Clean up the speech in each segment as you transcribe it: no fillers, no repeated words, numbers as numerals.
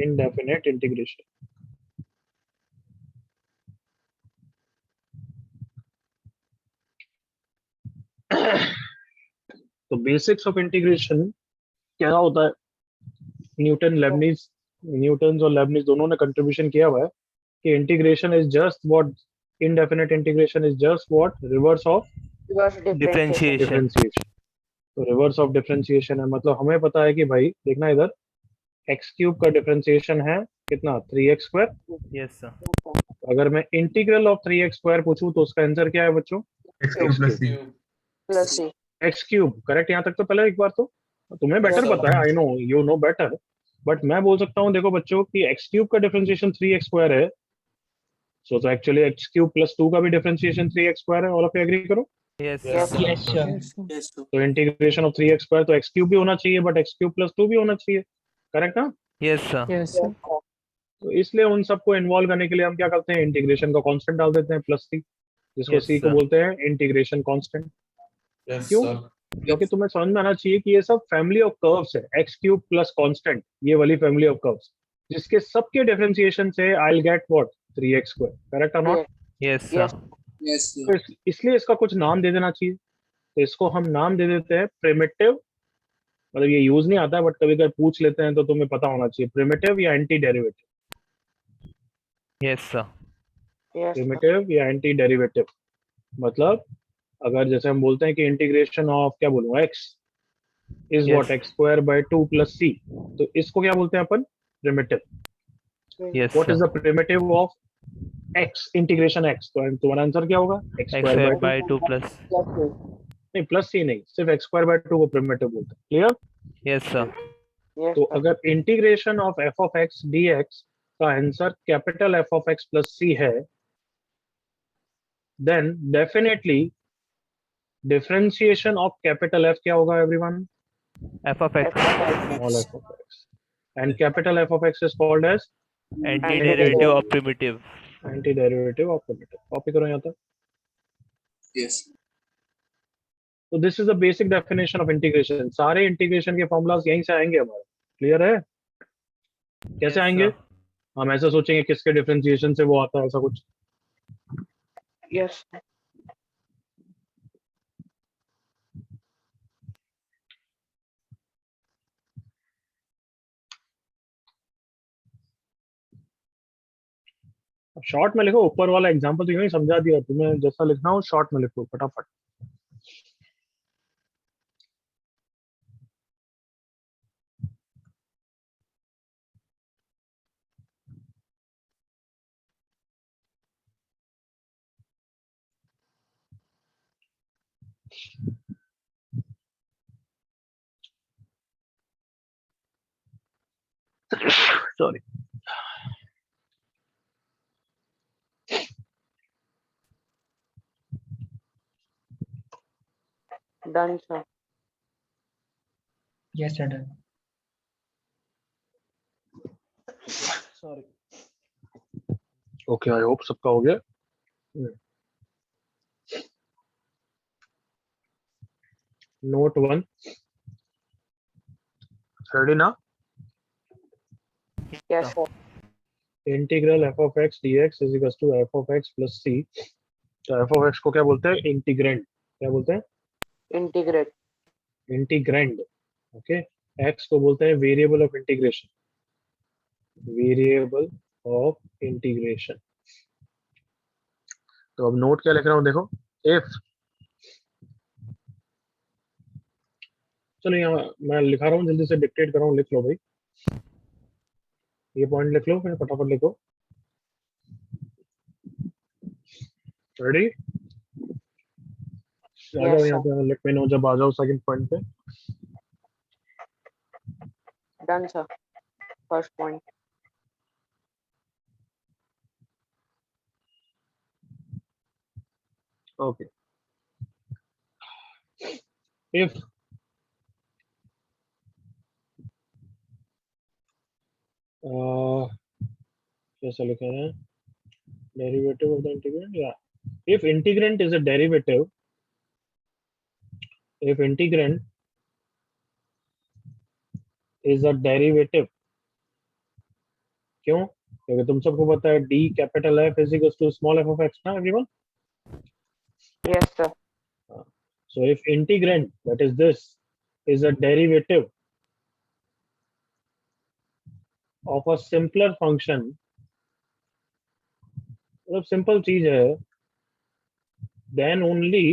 indefinite integration. तो basics of integration क्या होता है? न्यूटन और लेबनिज दोनों ने कंट्रीब्यूशन किया हुआ है कि integration is just what indefinite integration is just what reverse of differentiation. Differentiation. तो रिवर्स ऑफ डिफरेंशिएशन है, मतलब हमें पता है कि भाई देखना इधर, एक्स क्यूब का डिफरेंशिएशन है कितना, 3x²। Yes sir. अगर मैं इंटीग्रल ऑफ 3x² पूछूं तो उसका आंसर क्या है बच्चों? X cube plus c. Plus c. X cube correct. यहाँ तक तो पहले एक बार तो तुम्हें बेटर Yes, पता है, I know you know better, but मैं बोल सकता हूँ देखो बच्चों कि एक्स क्यूब का डिफरेंशिएशन 3x² है, सो तो एक्चुअली एक्स क्यूब प्लस 2 का भी डिफरेंशिएशन 3x² है। ऑल ऑफ यू एग्री करो? Yes Yes, sir. Yes sir. yes, sir. तो इंटीग्रेशन ऑफ 3x² तो एक्स क्यूब भी होना चाहिए, बट एक्स क्यूब प्लस 2 भी होना चाहिए, करेक्ट ना? Yes sir. Yes, sir. तो इसलिए उन सबको इन्वॉल्व करने के लिए हम क्या करते हैं, इंटीग्रेशन का कांस्टेंट डाल देते हैं प्लस सी, जिसको Yes, सी को sir. बोलते हैं इंटीग्रेशन कांस्टेंट। यस क्यों? सर। क्योंकि तुम्हें समझ में आना चाहिए कि ये सब फैमिली ऑफ कर्व्स है, एक्स क्यूब प्लस कांस्टेंट, ये वाली फैमिली ऑफ कर्व्स, जिसके सबके डिफरेंशिएशन से I will get what 3x², correct और not? Yes Yes. Sir. Yes, तो इसलिए इसका कुछ नाम दे देना चाहिए, तो इसको हम नाम दे देते हैं प्रिमिटिव। मतलब ये यूज नहीं आता है, बट कभी कभी पूछ लेते हैं तो तुम्हें पता होना चाहिए, प्रिमिटिव या anti derivative. Yes sir. Yes, sir. Primitive या एंटी डेरिवेटिव मतलब अगर जैसे हम बोलते हैं कि इंटीग्रेशन ऑफ क्या बोलूं x is Yes. What x² / 2 + c, तो इसको क्या बोलते हैं अपन? Primitive. Yes what is sir. The primitive of x integration x? तो तुम्हारा आंसर क्या होगा? x² / 2। x² / 2 plus. Yes, sir. नहीं प्लस c नहीं, सिर्फ x² / 2 को प्रिमिटिव बोलते हैं। क्लियर? Yes sir. Yes, तो sir. अगर integration of f of x dx का answer capital F of x + c है, then definitely differentiation of capital F क्या होगा everyone? f of x Small f of x. And capital F of x is called as antiderivative of primitive. antiderivative of primitive. Copy करो यहाँ तक। Yes. तो this is the basic definition of integration. सारे integration के formulas यहीं से आएंगे हमारे। क्लियर है? कैसे Yes, आएंगे? sir. हम ऐसा सोचेंगे किसके डिफरेंशिएशन से वो आता है, ऐसा कुछ। Yes. अब शॉर्ट में लिखो, ऊपर वाला एग्जांपल तो यूं ही समझा दिया, तुम्हें जैसा लिखना हो शॉर्ट में लिखो फटाफट। Sorry. Done, sir. Yes sir done. Sorry. Okay, I hope सबका हो गया। नोट 1, रेडी ना? Yes, sir. Integral f of x dx is equal to f of x + c। तो f of x को क्या बोलते हैं? इंटीग्रेंड। क्या बोलते हैं? Integrate. इंटीग्रैंड। ओके। x को बोलते हैं variable of integration. Variable of integration. तो अब नोट क्या लिख रहा हूं देखो, इफ, चलो यहाँ मैं लिखा रहा हूँ, जल्दी से डिक्टेट कर रहा हूँ, लिख लो भाई, ये पॉइंट लिख लो, फिर फटाफट लिखो। रेडी? आ जाओ Yes, यहाँ sir. पे, लेट मी नो जब आ जाओ सेकंड पॉइंट पे। Done, sir. First point. Okay. If कैसा लिखा है, डेरिवेटिव ऑफ द इंटीग्रेंड, या if integrand is a derivative, if integrand is a derivative क्यों? क्योंकि तुम सबको पता है d capital F is equal to small f of x ना everyone. Yes, sir. So if integrand, that is this, is a derivative of a simpler function, मतलब simple चीज है, then only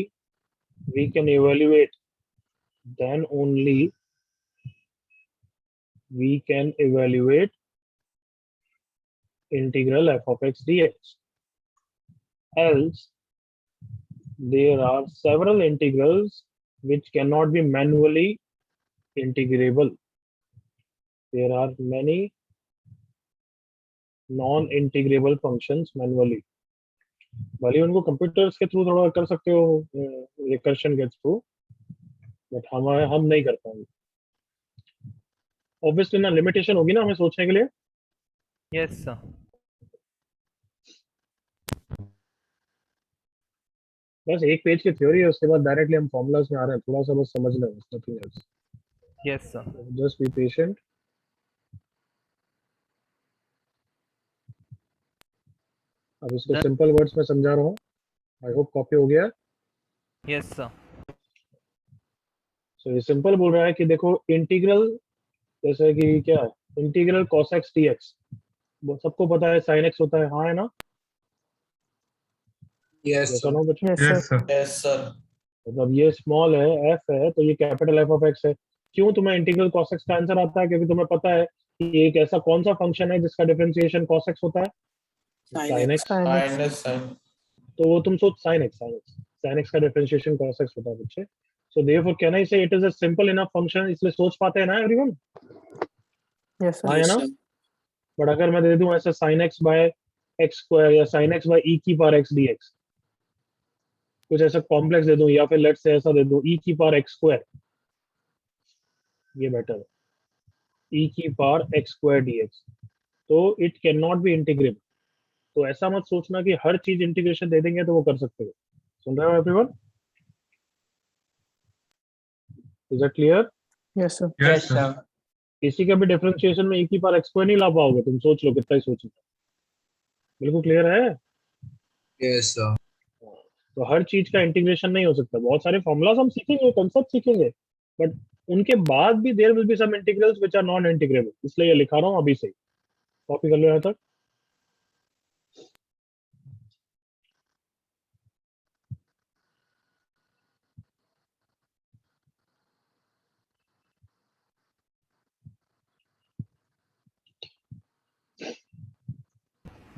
we can evaluate, integral f of x dx. Else, there are several integrals which cannot be manually integrable. There are many non-integrable functions manually. भले उनको computers के through थोड़ा कर सकते हो रिकर्शन के थ्रू, बट हम नहीं कर पाएंगे. ऑब्वियसली ना लिमिटेशन होगी ना हमें सोचने के लिए. Yes sir. बस एक पेज की थ्योरी है, उसके बाद डायरेक्टली हम फॉर्मूलाज में आ रहे हैं, थोड़ा सा बस समझ लें, nothing else. Yes sir. Just be patient. अब इसको Done. सिंपल वर्ड्स में समझा रहा हूँ. आई होप कॉपी हो गया. Yes sir. सो ये सिंपल बोल रहा है कि देखो इंटीग्रल, जैसे कि क्या है, इंटीग्रल cos x dx, वो सबको पता है sin x होता है, हाँ है ना? Yes, ऐसा sir. ना बच्चों? Yes, sir. Yes, sir. मतलब ये स्मॉल है f है, तो ये कैपिटल F ऑफ x है. क्यों तुम्हें इंटीग्रल cos x का आंसर आता है? क्योंकि तुम्हें पता है कि एक ऐसा कौन सा फंक्शन है जिसका डिफरेंशिएशन cos x होता है, sin x. Minus sign. तो वो तुम सोच sin x का डिफरेंशिएशन cos x होता है बच्चे. सो देयरफॉर कैन आई से it is a simple enough function, इसलिए सोच पाते हैं ना एवरीवन? Yes, sir. हाँ है ना? बट अगर मैं दे दूं ऐसे sin x by x square या sin x बाय e की पावर x dx, कुछ ऐसा कॉम्प्लेक्स दे दूं, या फिर लेट्स से ऐसा दे दूं e की पावर x स्क्वायर, ये बेटर है, e की पावर x स्क्वायर dx, तो it can not be integrable. तो ऐसा मत सोचना कि हर चीज इंटीग्रेशन दे देंगे तो वो कर सकते हो. सुन रहे हो everyone? Is it clear? Yes, sir. Yes, sir. किसी का भी डिफरेंशिएशन में e की पावर x स्क्वायर नहीं ला पाओगे, तुम सोच लो कितना ही सोचो. बिल्कुल क्लियर है? Yes, sir. तो हर चीज का इंटीग्रेशन नहीं हो सकता. बहुत सारे फॉर्मूलाज हम सीखेंगे, कंसेप्ट सीखेंगे, बट उनके बाद भी there will be some integrals which are non integrable. इसलिए ये लिखा रहा हूँ अभी से. कॉपी कर लो यहाँ तक.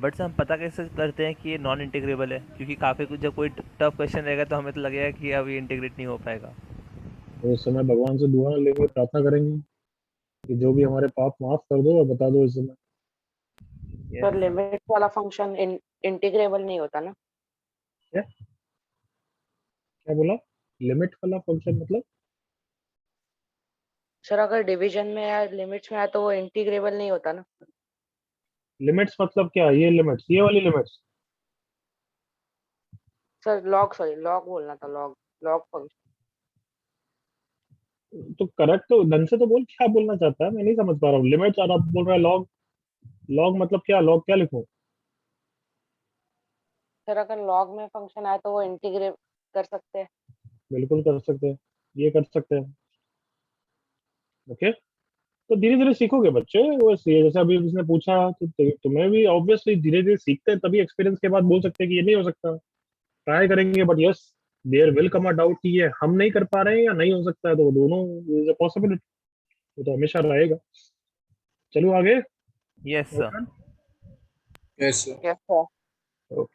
बट सर हम पता कैसे करते हैं कि ये नॉन इंटीग्रेबल है? क्योंकि काफ़ी कुछ जब कोई टफ क्वेश्चन रहेगा तो हमें तो लगेगा कि अब ये इंटीग्रेट नहीं हो पाएगा. तो इस समय भगवान से दुआ लेंगे, प्रार्थना करेंगे कि जो भी हमारे पाप माफ कर दो और बता दो इस समय. Yes, sir sir. लिमिट वाला फंक्शन इंटीग्रेबल नहीं होता ना? क्या बोला? लिमिट वाला फंक्शन मतलब? सर अगर डिवीजन में या लिमिट्स में आया तो वो इंटीग्रेबल नहीं होता ना? लिमिट्स मतलब क्या? ये लिमिट्स, ये वाली लिमिट्स? सर लॉग बोलना था, लॉग फंक्शन. तो करेक्ट, तो ढंग से तो बोल, क्या बोलना चाहता है? मैं नहीं समझ पा रहा हूँ. लिमिट्स और आप बोल रहा है लॉग. लॉग मतलब क्या? लॉग क्या लिखूं? सर अगर लॉग में फंक्शन आया तो वो इंटीग्रेट कर सकते हैं. बिल्कुल कर सकते हैं, ये कर सकते हैं. ओके, तो धीरे धीरे सीखोगे बच्चे. वो जैसे अभी उसने पूछा, तो तुम्हें भी ऑब्वियसली धीरे धीरे सीखते हैं, तभी एक्सपीरियंस के बाद बोल सकते हैं कि ये नहीं हो सकता. ट्राई करेंगे, but yes there will come a doubt कि ये हम नहीं कर पा रहे हैं या नहीं हो सकता है. तो वो दोनों इज अ पॉसिबिलिटी, वो तो हमेशा रहेगा. चलो आगे. Yes, sir. Yes, sir. Yes sir.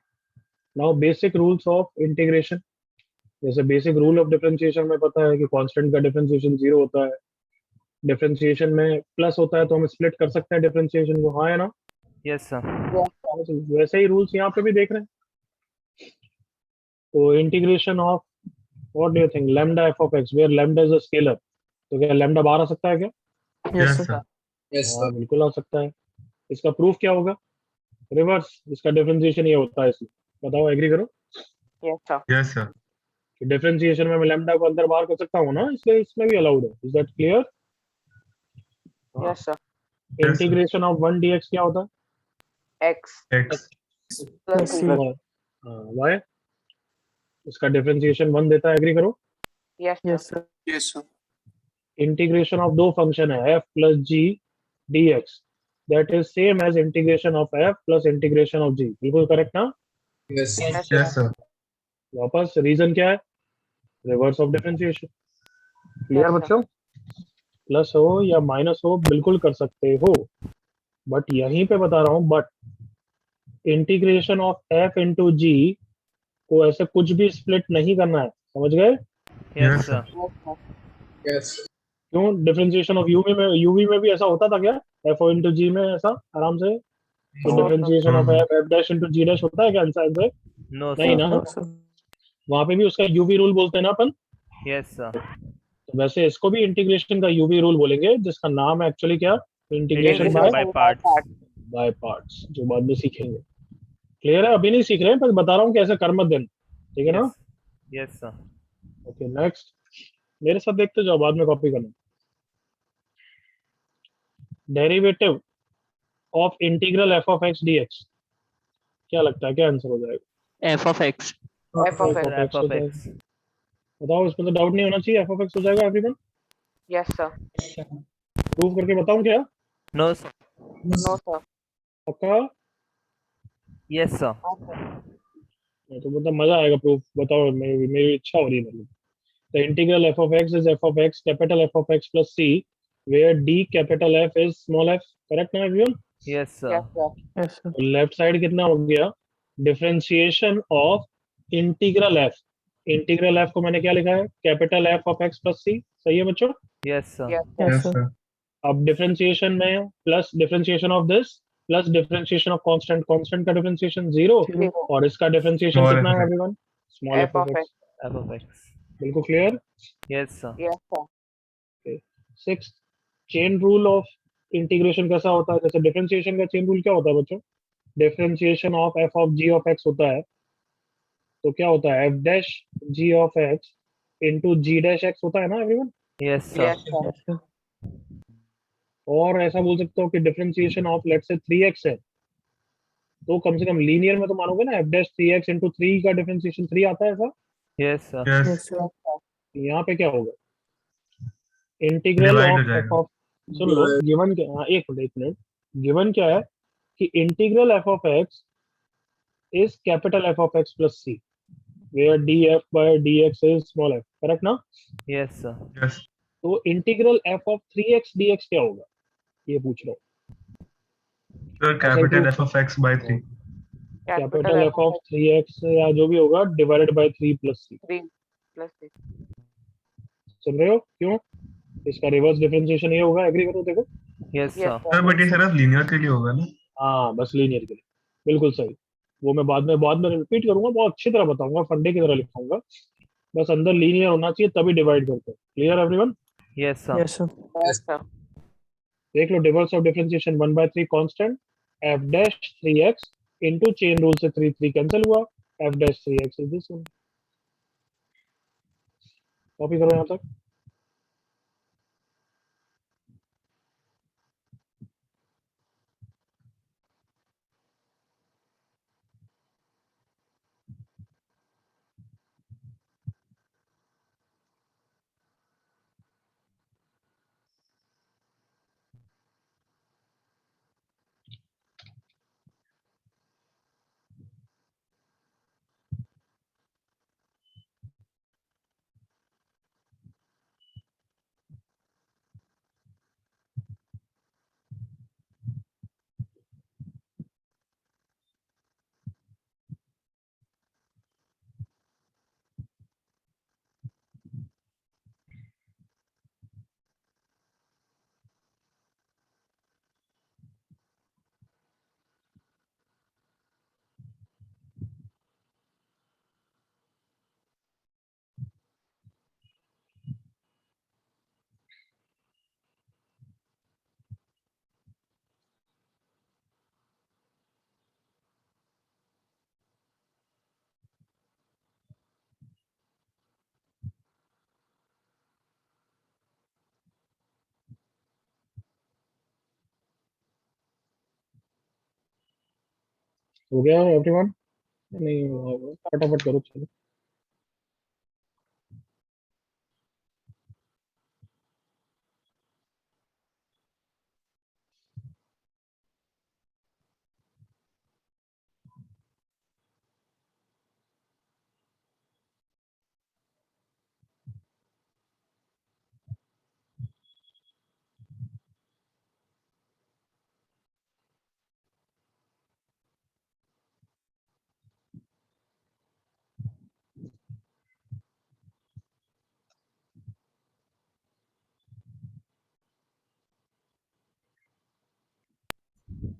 Now basic rules of integration. जैसे बेसिक रूल ऑफ डिफरेंशिएशन में पता है कि कांस्टेंट का डिफरेंशिएशन 0 होता है. डिफरेंशिएशन में प्लस होता है तो हम स्प्लिट कर सकते हैं डिफरेंशिएशन को, हाँ है ना? Yes, sir. वैसे ही रूल्स यहाँ पे भी देख रहे हैं. तो integration of what do you think, lambda f of x, where lambda is a scalar, तो क्या लैम्डा बाहर आ सकता है क्या? Yes, sir. Yes, हाँ sir. बिल्कुल आ सकता है. इसका प्रूफ क्या होगा? रिवर्स, इसका डिफरेंशिएशन ये होता है इसलिए. बताओ, एग्री करो यस सर. Yes, sir. कि डिफरेंशिएशन में मैं लैम्डा को अंदर बाहर कर सकता हूँ ना, इसलिए इसमें भी अलाउड है. Is that clear? Yes sir. Yes, sir. Integration of 1 dx क्या होता है? x X. plus C. c. Why इसका डिफरेंशिएशन 1 देता है, एग्री करो। Yes, sir. Yes, sir. Yes, sir. Integration of दो फंक्शन है f plus g dx, that is same as integration of f plus integration of g। बिल्कुल correct ना? Yes, sir. Yes, Yes, sir. वापस reason क्या है? Reverse of differentiation. Clear Yes, sir. बच्चों? Plus हो या माइनस हो बिल्कुल कर सकते हो, बट यहीं पे बता रहा हूं, but integration of f into g को ऐसे कुछ भी स्प्लिट नहीं करना है, समझ गए? Yes sir. Yes, sir. Yes. क्यों? डिफरेंशिएशन ऑफ यूवी में भी ऐसा होता था क्या? एफ ओ इंटू जी में ऐसा आराम से No, differentiation of f dash into g dash होता है क्या आंसर? नो नहीं सर। ना, No, sir. वहां पे भी उसका यूवी रूल बोलते हैं ना अपन। Yes sir. तो वैसे इसको भी इंटीग्रेशन का यूवी रूल बोलेंगे, जिसका नाम है एक्चुअली क्या? Integration integration by parts. By parts, जो बाद में सीखेंगे। क्लियर है? अभी नहीं सीख रहे हैं, पर बता रहा हूँ कैसे कर मत देना, ठीक है ना? Yes yes sir. Okay next, मेरे साथ देखते जाओ, बाद में कॉपी करना। Derivative of integral f of x D x, क्या लगता है क्या आंसर हो जाएगा? F of x. F of x. F of x. बताओ, इसमें तो डाउट नहीं होना चाहिए, एफ ऑफ एक्स हो जाएगा एवरीवन। Yes, sir. प्रूव करके बताऊं क्या? No sir. No, sir. पक्का? Yes sir. तो मतलब मजा आएगा प्रूफ, बताओ, मेरी इच्छा हो रही है मतलब। The integral f of x is f of x capital f of x plus c, where d capital f is small f. Correct ना everyone? Yes sir. Yes, sir. Yes, sir. Left side कितना हो गया? Differentiation of integral f. Integral f को मैंने क्या लिखा है? Capital f of x plus c. सही है बच्चों? Yes sir. Yes, sir. Yes, sir. अब डिफरेंशिएशन में plus differentiation of this plus differentiation of constant, constant का डिफरेंशिएशन 0 Zero. और इसका डिफरेंशिएशन Small कितना f है of x. Everyone? Small F f of of x. x. F of x. बिल्कुल clear. Yes sir. Yes, sir. Six, chain rule of integration कैसा होता है? जैसे डिफरेंशिएशन का चेन रूल क्या होता है बच्चों? Differentiation of f of g of x होता है, तो क्या होता है? F dash g of x into g dash x होता है ना everyone? Yes sir. Yes, sir. Yes, sir. और ऐसा बोल सकते हो कि differentiation of let's say 3x है, तो कम से कम लीनियर में तो मानोगे ना, एफ डैश 3x इंटू 3 का डिफरेंशिएशन 3 आता है ऐसा? Yes sir. Yes. Yes, sir. यहाँ पे क्या होगा? इंटीग्रल Divide हो ऑफ एफ जाएगा. ऑफ, सुन लो गिवन क्या, हाँ एक मिनट, गिवन क्या है कि integral f of x is capital f of x plus c, where d f by d x is small f. Correct ना? Yes sir. Yes. तो integral f of 3x dx क्या होगा, ये पूछ रहा हूँ। Sir, capital F of x by 3. Capital f of 3x या जो भी होगा divided by 3 plus c. 3 plus 6. सुन रहे हो? क्यों? इसका रिवर्स डिफरेंशिएशन ये होगा, एग्री करो, देखो। Yes Yes, sir. sir. Sir, but ये सिर्फ linear के लिए होगा ना? हाँ बस लीनियर के लिए, बिल्कुल सही। वो मैं बाद में रिपीट करूंगा, बहुत अच्छी तरह बताऊंगा, फंडे की तरह लिखाऊंगा। बस अंदर लीनियर होना चाहिए तभी डिवाइड करते हैं। Clear everyone? Yes sir. Yes, sir. Yes, sir. देख लो, inverse of differentiation 1/3 constant f dash 3x into chain rule से 3 3 कैंसिल हुआ, f dash 3x is this one. Copy करो यहाँ तक। हो गया एवरीवन? नहीं हुआ होगा, फटाफट करो चलो।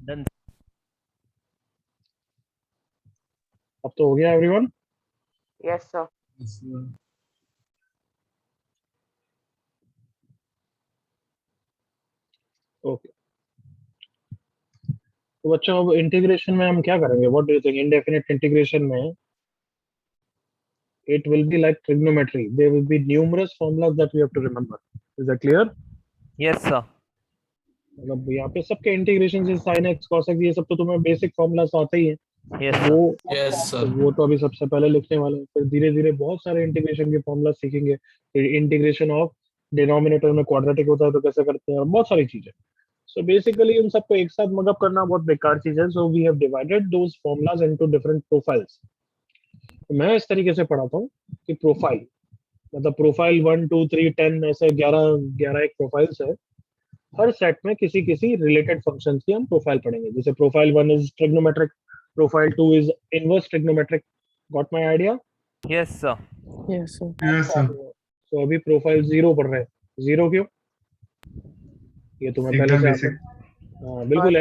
डन। अब तो हो गया एवरीवन? Yes, sir. ओके, तो बच्चों अब इंटीग्रेशन में हम क्या करेंगे? What do you think? Indefinite integration में it will be like trigonometry. There will be numerous formulas that we have to remember. Is that clear? Yes sir. मतलब यहाँ पे सबके इंटीग्रेशन से sin x cos x ये सब तो तुम्हें बेसिक फॉर्मूलाज आते ही हैं। यस वो सर। यस तो सर। वो तो अभी सबसे पहले लिखने वाले हैं, फिर धीरे धीरे बहुत सारे इंटीग्रेशन के फॉर्मूला सीखेंगे। फिर इंटीग्रेशन ऑफ डिनोमिनेटर में क्वाड्रेटिक होता है तो कैसे करते हैं, और बहुत सारी चीजें। सो बेसिकली उन सबको एक साथ मगअप करना बहुत बेकार चीज है। So we have divided those formulas into different profiles. मैं इस तरीके से पढ़ाता हूँ कि प्रोफाइल मतलब प्रोफाइल 1 2 3 10 ऐसे 11 एक प्रोफाइल्स है। हर सेट में किसी किसी रिलेटेड फंक्शंस की हम प्रोफाइल पढ़ेंगे। जैसे profile 1 is trigonometric, profile 2 is inverse trigonometric. Got my idea? Yes sir. Yes, sir. Yes, sir. तो अभी प्रोफाइल 0 पढ़ रहे हैं। 0 क्यों? ये तुम्हें पहले एकदम से बेसिक। हाँ, बिल्कुल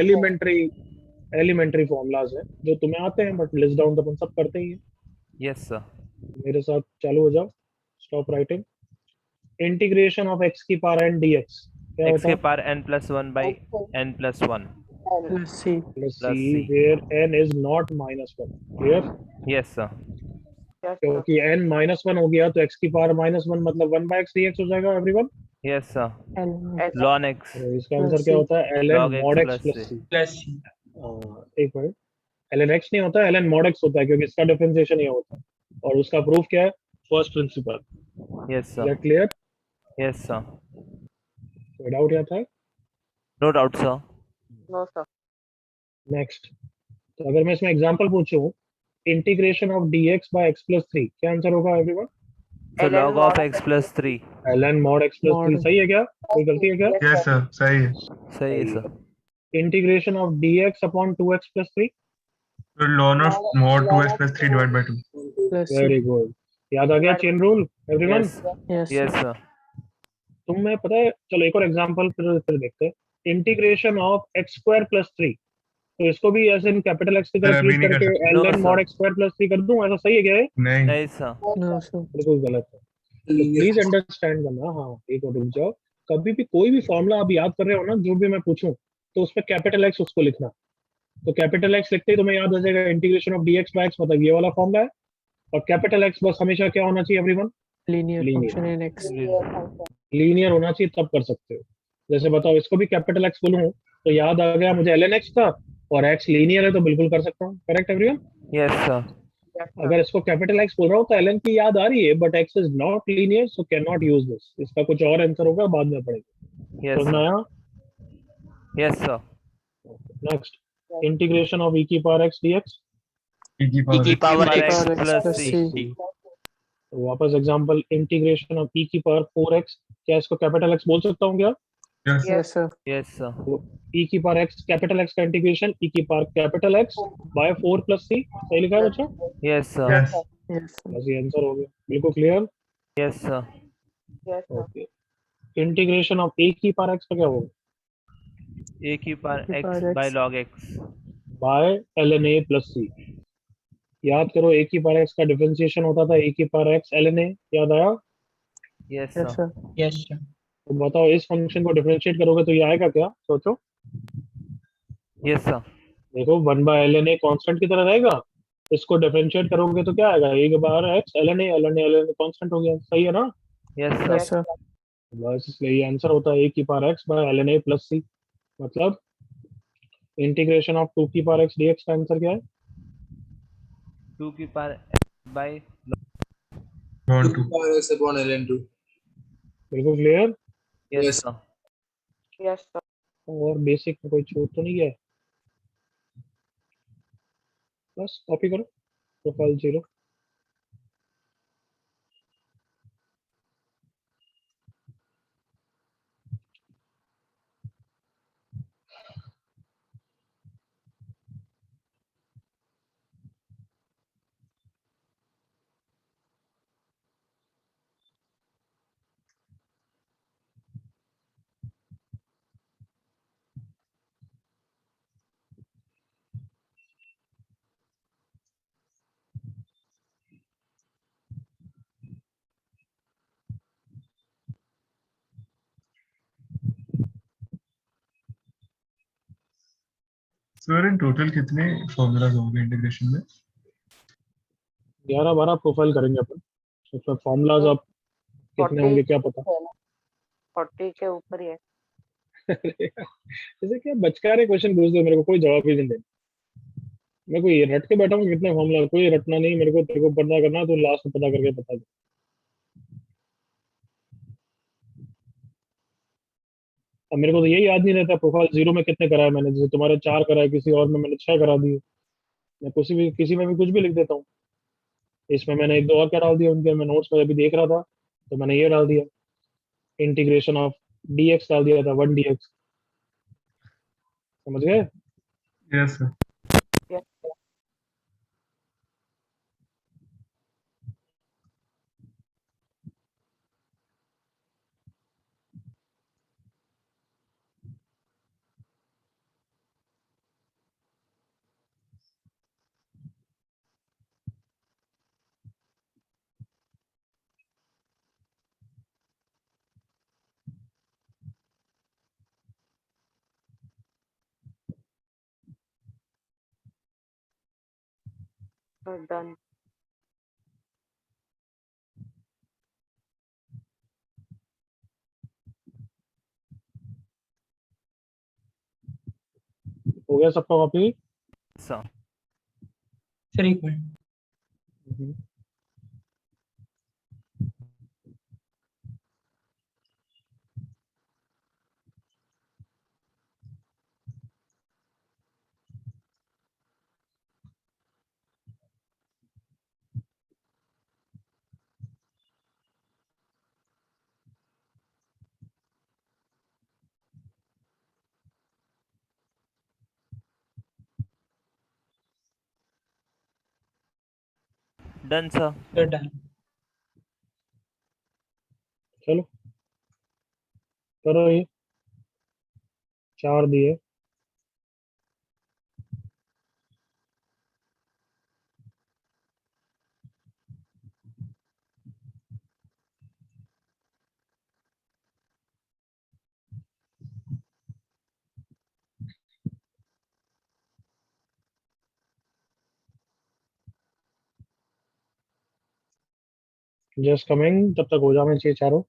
एलिमेंट्री फॉर्मूलाज है जो तुम्हें आते हैं, बट लिस्ट डाउन तो अपन सब करते ही हैं। Yes sir. मेरे साथ चालू हो जाओ। Stop writing. Integration of x की पावर n dx क्या x होता के है? Power n+1 by n+1 Let's see. Let's plus see c। where n is not -1. Clear? Yes sir. Yes, sir. क्योंकि n -1 हो गया तो x की पावर -1 मतलब 1/x dx हो जाएगा everyone. Yes sir. Element. ln x तो इसका आंसर क्या c. होता है? ln log x mod x plus plus c। c। Plus एक मिनट, ln x नहीं होता, ln mod x होता है क्योंकि इसका डिफरेंशिएशन ये होता है। और उसका प्रूफ क्या है? First principle. Yes is sir. That clear? Yes sir. कोई डाउट यहाँ था? No doubt sir. No, sir. Next, तो अगर मैं इसमें एग्जांपल पूछूं, integration of dx by x plus 3 क्या आंसर होगा everyone? so ln log mod of x plus 3। ln mod x plus 3 Mod. सही है क्या? कोई गलती है क्या? Yes, Yes, sir. sir. सही है। सही है sir. Integration of dx upon 2x plus 3 तो ln of mod 2x plus 3 divided by 2. Plus c. Very good. याद आ गया chain rule everyone? Yes Yes, yes sir. Sir. तुम्हें पता है, चलो एक और एग्जांपल फिर देखते हैं। Integration of x square plus 3, तो इसको भी ऐसे कैपिटल x की सर तरह अभी ट्रीट नहीं कर करके सकते। No, ln sir. mod x square plus 3 कर दूं, ऐसा सही है क्या? है नहीं। नहीं सर। No, sir. बिल्कुल गलत है। तो प्लीज अंडरस्टैंड करना। हाँ, एक और रुक जाओ। कभी भी कोई भी फॉर्मूला आप याद कर रहे हो ना, जो भी मैं पूछूं तो उसमें कैपिटल x उसको लिखना। तो कैपिटल x लिखते ही तुम्हें याद आ जाएगा integration of dx by x, मतलब ये वाला फॉर्मूला है। और कैपिटल x बस हमेशा क्या होना चाहिए everyone? Linear Linear. function in x. Linear होना चाहिए, तब कर सकते हो। जैसे बताओ, इसको भी कैपिटल x बोलूं तो याद आ गया मुझे ln x का, और x लीनियर है तो बिल्कुल कर सकता हूँ। Correct everyone? Yes sir. Yes, sir. अगर इसको कैपिटल x बोल रहा हूँ तो ln की याद आ रही है, but x is not linear so can not use this. इसका कुछ और आंसर होगा, बाद में पढ़ेंगे। यस समझ में सर। आया? Yes sir. Next, integration of e की पावर x dx। e की e पावर की power Power x x plus plus c। c. तो वापस एग्जांपल, इंटीग्रेशन ऑफ e की पावर 4x, क्या इसको कैपिटल x बोल सकता हूँ क्या? Yes Yes, sir. Yes sir. तो e की पावर x कैपिटल x का इंटीग्रेशन e की power capital x by 4 plus c, सही लिखा है बच्चों? Yes sir. Yes Yes, sir. बस ये आंसर हो गया, बिल्कुल clear. Yes sir. Yes, sir. Okay, integration of a की पावर x का क्या होगा? a की पावर E की x power by x. log x। By ln a plus c। याद करो, a की पावर x का डिफरेंशिएशन होता था a की पावर x ln a, याद आया? Yes Yes, sir. sir. Yes sir. तो बताओ, इस फंक्शन को डिफरेंशिएट करोगे तो ये आएगा क्या? सोचो। Yes sir. देखो, 1/ln a कांस्टेंट की तरह रहेगा। इसको डिफरेंशिएट करोगे तो क्या आएगा? a की power x ln a constant हो गया, सही है ना? Yes Yes, sir. sir. बस इसलिए ये आंसर होता है a की power x by ln a plus c। मतलब इंटीग्रेशन ऑफ 2 की पावर x dx का आंसर क्या है? 2 की power by Log 2 2. power x upon ln2. बिल्कुल clear. Yes Yes. Sir. Yes sir. और बेसिक में कोई छूट तो नहीं है। बस कॉपी करो प्रोफाइल 0। सर इन टोटल कितने फॉर्मूलाज होंगे इंटीग्रेशन में? 11-12 प्रोफाइल करेंगे अपन। उसमें फॉर्मूलाज आप कितने 40 होंगे क्या पता। 40 के ऊपर ही है। जैसे क्या बचकारे क्वेश्चन पूछ दो मेरे को, कोई जवाब ही नहीं दे। मैं कोई रट के बैठा हूँ कितने फॉर्मूला, कोई रटना नहीं मेरे को। तेरे को पता करना तो लास्ट में पता करके बता दे। अब मेरे को तो यही याद नहीं रहता प्रोफाइल 0 में कितने कराए मैंने। जैसे तुम्हारे 4 कराए, किसी और में मैंने 6 करा दिए। मैं किसी में भी कुछ भी लिख देता हूँ। इसमें मैंने एक दो और क्या डाल दिया उनके, मैं नोट्स में अभी देख रहा था तो मैंने ये डाल दिया, इंटीग्रेशन ऑफ dx डाल दिया था 1 dx। समझ गए। Yes sir. यस। डन। हो गया सबका कॉपी। सर। सर एक minute. Done sir. Sir done. चलो करो ये 4 दिए। जस्ट कमिंग, तब तक हो जाने चाहिए चारों।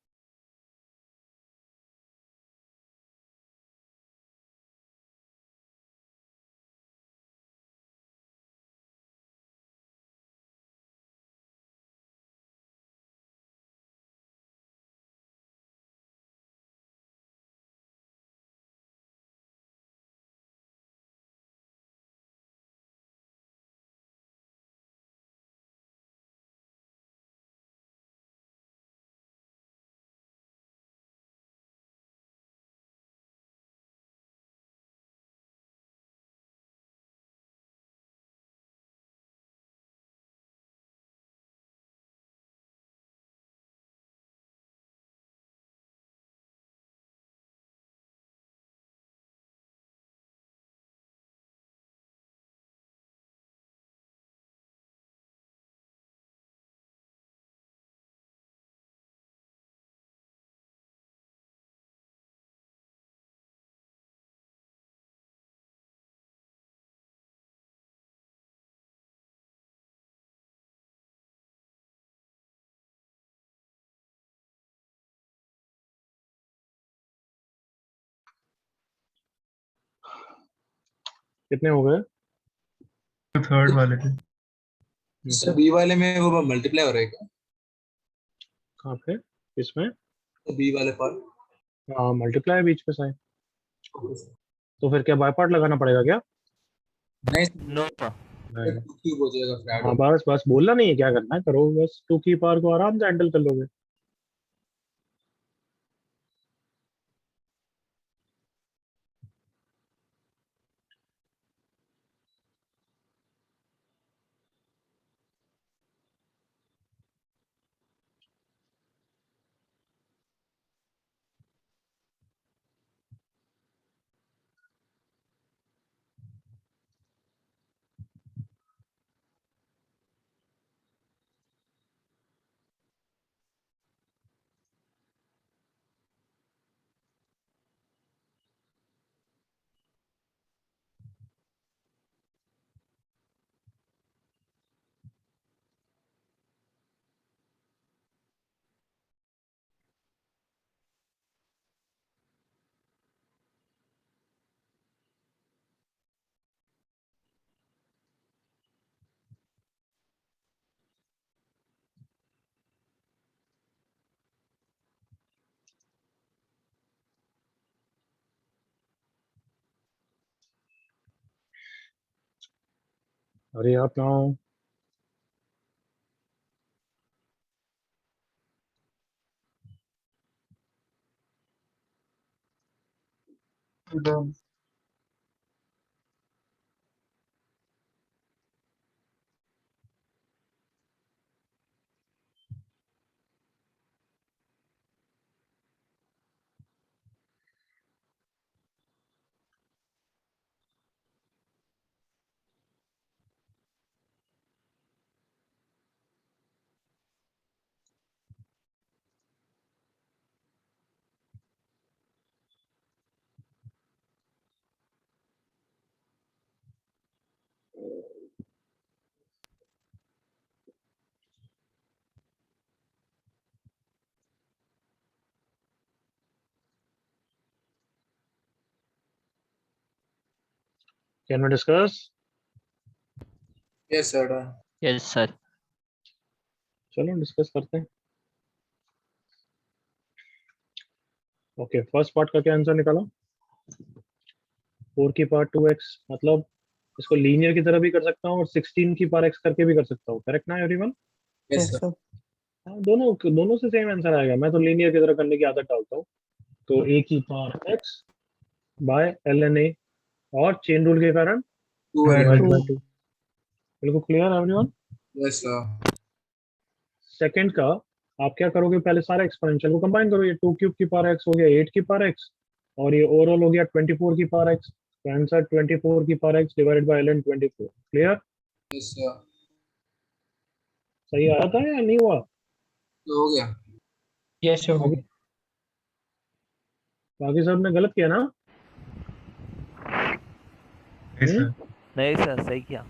कितने हो गए? तो थर्ड वाले थे। सर बी वाले में वो मल्टीप्लाई हो रहा है क्या? कहाँ पे? इसमें? तो बी वाले पार्ट हाँ, मल्टीप्लाई है बीच में साइन। तो फिर क्या बाय पार्ट लगाना पड़ेगा क्या? नहीं नो सर। नहीं। क्यूब हो जाएगा फिर add हाँ, होगा। बस बस बोलना नहीं है क्या करना है, करो बस। टू की पावर को आराम से हैंडल कर लोगे। अरे आप ना, can we discuss? Yes sir. Yes sir. चलो डिस्कस करते हैं। ओके, फर्स्ट पार्ट का क्या आंसर निकाला? 4 की पावर 2x, मतलब इसको लीनियर की तरह भी कर सकता हूँ और 16 की पावर x करके भी कर सकता हूँ। करेक्ट ना everyone? Yes yes sir. Sir. हाँ, दोनों दोनों से सेम आंसर आएगा। मैं तो लीनियर की तरह करने की आदत डालता हूँ। तो a की power x by ln a, और चेन रूल के कारण 2 डिवाइड बाय 2। बिल्कुल clear everyone? Yes sir. Second का आप क्या करोगे, पहले सारे एक्सपोनेंशियल को कंबाइन करो। ये 2 क्यूब की पावर x हो गया 8 की पावर x, और ये ओवरऑल हो गया 24 की पावर x। तो आंसर 24 की power x divided by ln 24। Clear? Yes sir. सही आया था या नहीं हुआ? तो हो गया। Yes sir. बाकी बाकी सब ने गलत किया ना? नहीं सर। नहीं सर, सही किया।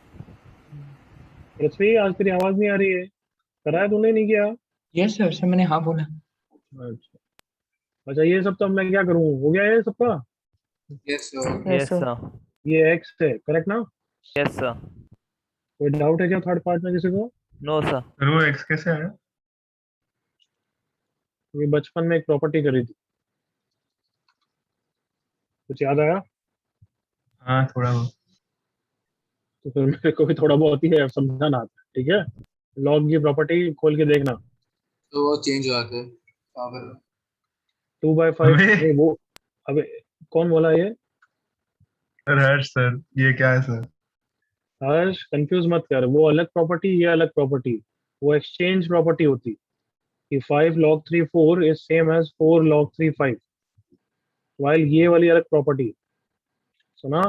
पृथ्वी, आज तेरी आवाज नहीं आ रही है। कराया तूने? नहीं किया? यस सर, सर मैंने हाँ बोला। अच्छा अच्छा, ये सब तो अब मैं क्या करूँ, हो गया ये सबका? Yes sir. Yes yes sir. Sir. ये x है, करेक्ट ना? Yes sir. कोई डाउट है क्या थर्ड पार्ट में किसी को? No sir. सर वो एक्स कैसे आया? ये बचपन में एक प्रॉपर्टी करी थी, कुछ याद आया? हाँ थोड़ा बहुत। तो फिर मेरे को भी थोड़ा बहुत ही है समझाना आता है, ठीक है? लॉग की प्रॉपर्टी खोल के देखना। तो वो चेंज हो जाते हैं। हाँ फिर 2/5, अबे नहीं वो, अबे कौन बोला ये? सर हर्ष सर, ये क्या है सर? हर्ष, कंफ्यूज मत कर, वो अलग प्रॉपर्टी, ये अलग प्रॉपर्टी। वो एक्सचेंज प्रॉपर्टी होती कि 5 log 3 4 is same as 4 log 3 5, while ये वाली अलग प्रॉपर्टी। सुना?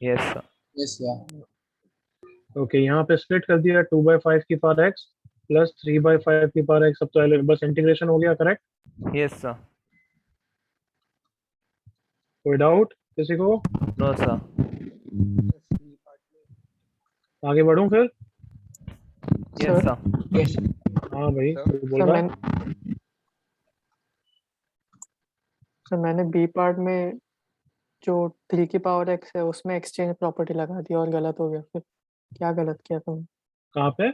Yes sir. Yes sir. Okay, यहाँ पे स्प्लिट कर दिया 2/5 की पावर x प्लस 3/5 की पावर x। अब तो बस इंटीग्रेशन हो गया, करेक्ट? Yes sir. कोई डाउट किसी को? No sir. आगे बढ़ूं फिर? Yes sir. सर। यस हाँ भाई, कोई बोल सर। रहा? मैंने बी पार्ट में जो 3 की पावर x है उसमें एक्सचेंज प्रॉपर्टी लगा दी और गलत हो गया। फिर क्या गलत किया तुमने? कहाँ पे?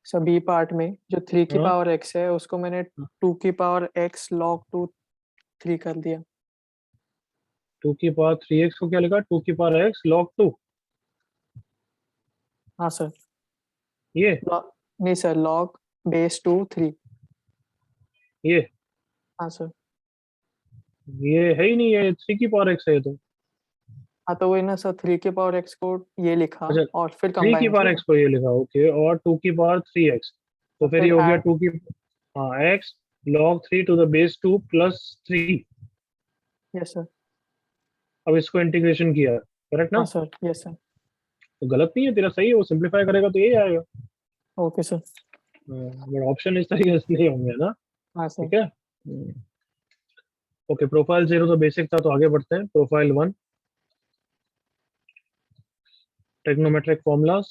सर बी पार्ट में जो 3 की हाँ। पावर x है उसको मैंने 2 की पावर x log 2 3 कर दिया। 2 की पावर 3x को क्या लिखा? 2 की पावर x log 2। हाँ सर। ये नहीं सर, log base 2 3। ये हाँ सर। ये है ही नहीं, ये 3 की पावर x है ये तो। हाँ तो वही ना सर, 3 की पावर x को ये लिखा अच्छा, और फिर 3 की कंबाइन पावर किया x को ये लिखा, ओके, और 2 की पावर 3x, तो और फिर फिर ये हो गया add। 2 की, हाँ, x log 3 to the base 2 plus 3। Yes sir. अब इसको इंटीग्रेशन किया, करेक्ट ना? हाँ सर। Yes sir. तो गलत नहीं है तेरा, सही है, वो सिंप्लीफाई करेगा तो यही आएगा। Okay sir. बट ऑप्शन इस तरीके से नहीं होंगे ना। हाँ सर। ठीक है। ओके, प्रोफाइल 0 तो बेसिक था, तो आगे बढ़ते हैं। Profile 1, trigonometric formulas.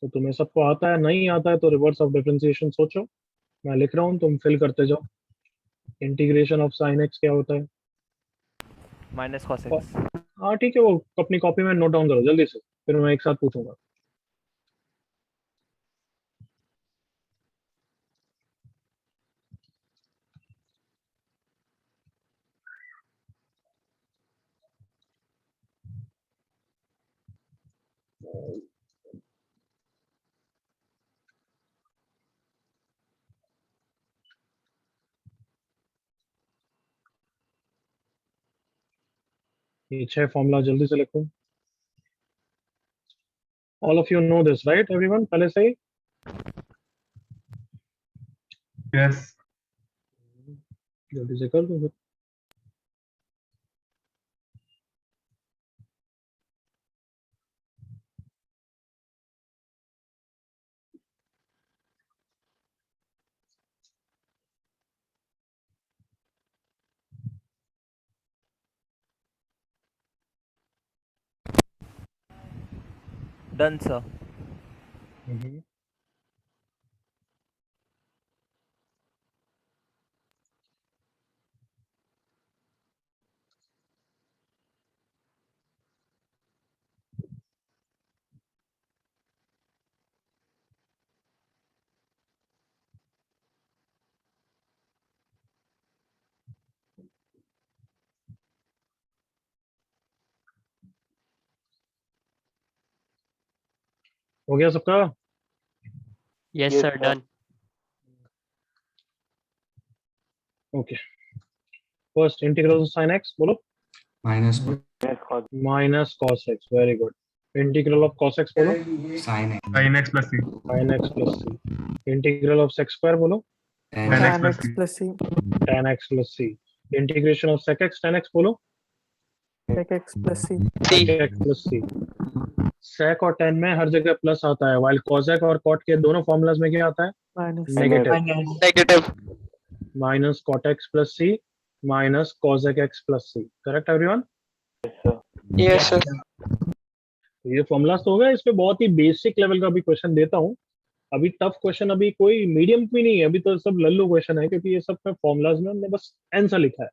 तो तुम्हें सबको आता है, नहीं आता है तो रिवर्स ऑफ डिफरेंशिएशन सोचो, मैं लिख रहा हूँ, तुम फिल करते जाओ। इंटीग्रेशन ऑफ साइन एक्स क्या होता है? माइनस कॉस और- एक्स। हाँ ठीक है, वो अपनी कॉपी में नोट डाउन करो जल्दी से, फिर मैं एक साथ पूछूंगा। ये 6 फॉर्मूला जल्दी से लिखो। All of you know this right everyone, पहले से ही? Yes. जल्दी से कर दो फिर। Done sir. हम्म। हो गया सबका? Yes sir, done. Okay, first integral of sine x बोलो। Minus minus cos x, very good. Integral of cos x बोलो। साइन है Sin x plus c. Sine x plus c. Integral of sec x square बोलो। Tan x tan plus x c. plus c tan x plus c. Integration of sec x tan x बोलो। sec x plus c sec x plus c. sec और tan में हर जगह plus आता है, while cosec और cot के दोनों formulas में क्या आता है? minus negative. Negative. Minus cot x plus c minus cosec x plus c, correct everyone? Yes sir. ये फॉर्मूलाज तो हो गया, इस पे बहुत ही बेसिक लेवल का भी क्वेश्चन देता हूँ। अभी टफ क्वेश्चन अभी कोई मीडियम भी नहीं है, अभी तो सब लल्लू क्वेश्चन है, क्योंकि ये सब में फॉर्मूलाज में हमने बस आंसर लिखा है।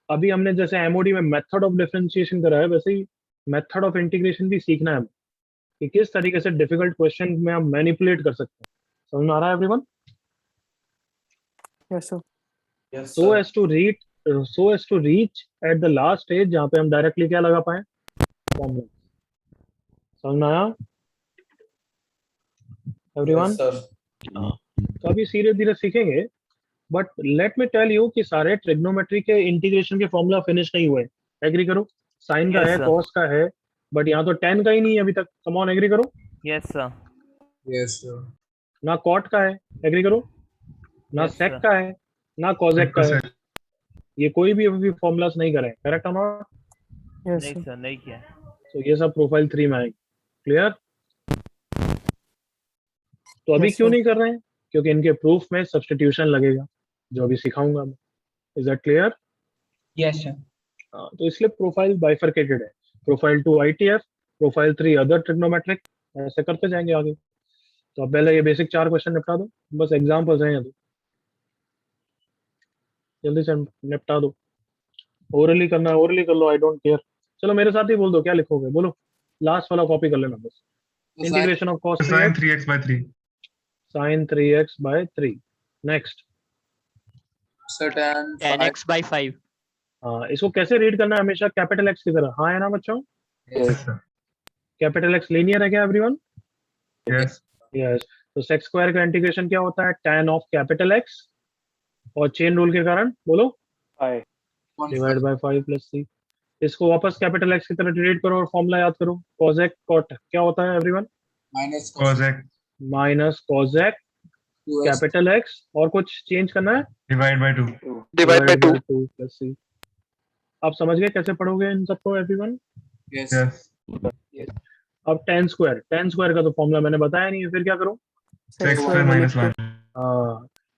अभी हमने जैसे एमओडी में मेथड ऑफ डिफरेंशिएशन करा है, वैसे ही मेथड ऑफ इंटीग्रेशन भी सीखना है हमें, कि किस तरीके से डिफिकल्ट क्वेश्चन में हम मैनिपुलेट कर सकते हैं। समझ में आ रहा है everyone? yes sir so as to reach at the last stage, जहाँ पे हम डायरेक्टली क्या लगा पाए? फॉर्मूला। समझ में आया एवरीवन? तो अभी धीरे धीरे सीखेंगे, but let me tell you कि सारे ट्रिग्नोमेट्री के इंटीग्रेशन के फॉर्मूला फिनिश नहीं हुए। एग्री करो? साइन का Yes, है, sir. कॉस का है, बट यहाँ तो tan का ही नहीं है अभी तक। कम ऑन, एग्री करो? Yes sir. यस सर ना कॉट का है, एग्री करो? ना Yes, सेक sir. का है, ना कॉजेक का है। 100%. ये कोई भी अभी फॉर्मूलाज नहीं करे, करेक्ट और नॉट? yes नहीं sir सर, नहीं किया। तो ये सब प्रोफाइल 3 में आएंगे। क्लियर? तो अभी Yes, क्यों sir. नहीं कर रहे हैं? क्योंकि इनके प्रूफ में सब्स्टिट्यूशन लगेगा, जो अभी सिखाऊंगा मैं। Is that clear? yes sir तो इसलिए प्रोफाइल बाइफरकेटेड है। Profile 2 ITF, profile 3 other trigonometric, ऐसे करते जाएंगे आगे। तो अब पहले ये बेसिक 4 क्वेश्चन निपटा दो, बस एग्जांपल्स हैं ये तो, जल्दी से निपटा दो। ओरली करना है, ओरली कर लो, आई डोंट केयर। चलो मेरे साथ ही बोल दो, क्या लिखोगे बोलो। लास्ट वाला कॉपी कर लेना बस। So sin integration of cos Sin 3x 3x by 3. sin 3x by 3. Next, so tan 5. 10x by 5. इसको कैसे रीड करना है? हमेशा कैपिटल एक्स की तरह, हाँ है ना बच्चों? Yes, sir. Capital x linear है क्या एवरीवन? Yes. यस। तो सेक्स स्क्वायर का इंटीग्रेशन क्या होता है? tan ऑफ कैपिटल एक्स, और चेन रूल के कारण बोलो डिवाइड बाय 5 प्लस c। इसको वापस कैपिटल एक्स की तरह रीड करो और फॉर्मूला याद करो। cosec cot क्या होता है everyone? minus Cos x minus cosec 2x capital x, और कुछ चेंज करना है? divide by 2. Divide by 2 plus c। आप समझ गए कैसे पढ़ोगे इन सबको एवरीवन? yes Yes. अब tan स्क्वायर का तो फॉर्मूला मैंने बताया नहीं है, फिर क्या करूं? X square minus 1.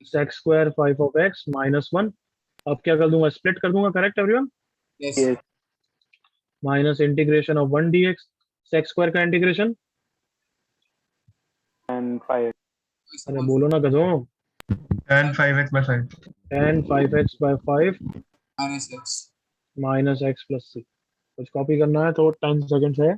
Sex square 5 of x minus 1। अब क्या कर दूंगा? स्प्लिट कर दूंगा, correct everyone? yes minus integration of 1 dx, sex square का इंटीग्रेशन, अरे बोलो ना गधों। Tan 5x by 5. tan 5x by 5 minus x minus x plus c। कुछ कॉपी करना है तो 10 सेकंड्स है।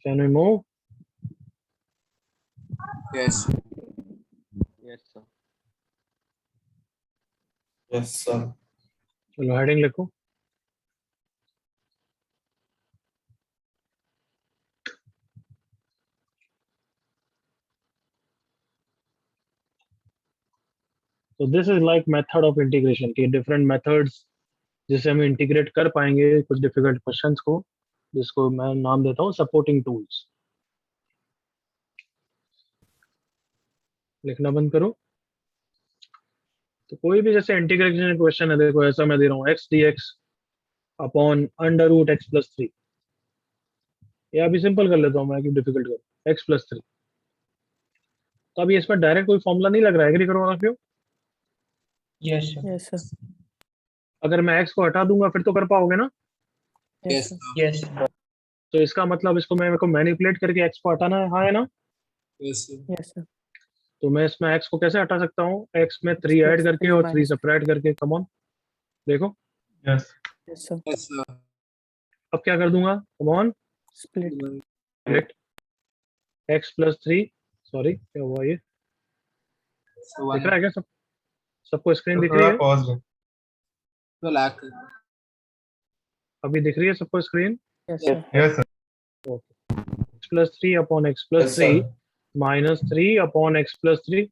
Can we move? yes Yes, sir. चलो हेडिंग लिखो। तो this is like method of integration के डिफरेंट मेथड्स जिससे हम इंटीग्रेट कर पाएंगे कुछ डिफिकल्ट क्वेश्चंस को, जिसको मैं नाम देता हूँ सपोर्टिंग टूल्स। लिखना बंद करो। तो कोई भी जैसे इंटीग्रेशन क्वेश्चन है, देखो ऐसा मैं दे रहा हूँ x dx upon under root x plus 3, या अभी सिंपल कर लेता हूँ मैं, क्यों डिफिकल्ट करूँ, x प्लस 3। तो अभी इसमें डायरेक्ट कोई फॉर्मूला नहीं लग रहा है, एग्री करो ना? क्यों? Yes, sir. Yes, sir. अगर मैं x को हटा दूंगा फिर तो कर पाओगे ना? yes sir. Yes, sir. तो इसका मतलब इसको मेरे को मैनिपुलेट करके x को हटाना है, हाँ है ना? yes Yes, sir. तो मैं इसमें x को कैसे हटा सकता हूँ? x में 3 ऐड करके और 3 सेपरेट करके। कम ऑन, देखो। Yes. Yes, sir. yes sir अब क्या कर दूंगा? Come on, Split. Split x plus 3, sorry क्या हुआ ये? so दिख 1 रहा है क्या सब? सबको स्क्रीन दिख रही थोड़ा है? pause है. तो लाख अभी दिख रही है सबको screen? Yes, sir. Yes, sir. x plus 3 upon x plus Yes, 3 sir. Minus 3 upon x plus 3,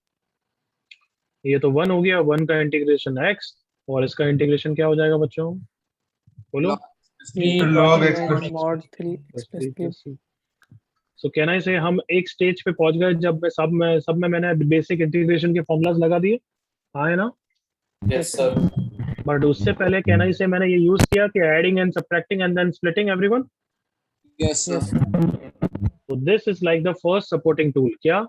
ये तो 1 हो गया। 1 का इंटीग्रेशन x, और इसका इंटीग्रेशन क्या हो जाएगा बच्चों? बोलो। Log x plus mod 3 x plus 3. सो कहना इसे हम एक स्टेज पे पहुंच गए जब मैं सब में मैंने बेसिक इंटीग्रेशन के फॉर्मूलाज लगा दिए, हाँ है ना? Yes, sir. बट उससे पहले कहना इसे मैंने ये यूज किया कि adding and subtracting and then splitting everyone. yes sir Yes, sir. तो this is like the first supporting tool. क्या?